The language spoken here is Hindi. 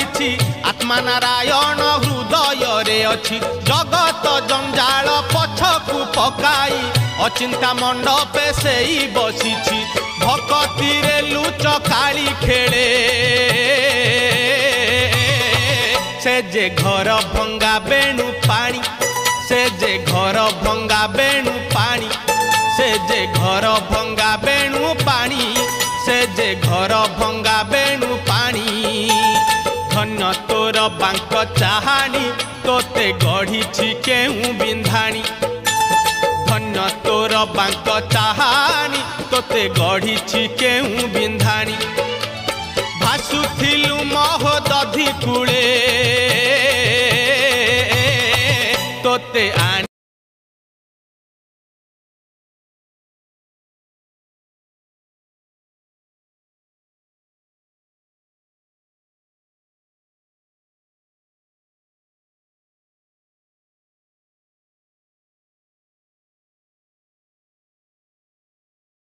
गढ़ी आत्मा नारायण हृदय रे अच्छी जगत जंजाल पछकु पकाई अचिंता मंडपे से बसी भक्ति रे लुच काली खेले से जे घर भंगा बेणु पानी से जे घर भंगा बेणु पानी से जे घर भंगा बेणु पानी से जे घर भंगा बेणु पानी धन्य तोर बांक चाहानी तोते गढ़ी केहू बिंधाणी धन्य तोर बांक चाहानी तोते गढ़ी केहू बिंधाणी भासुथिलु महोदधि कूले तोते आनी।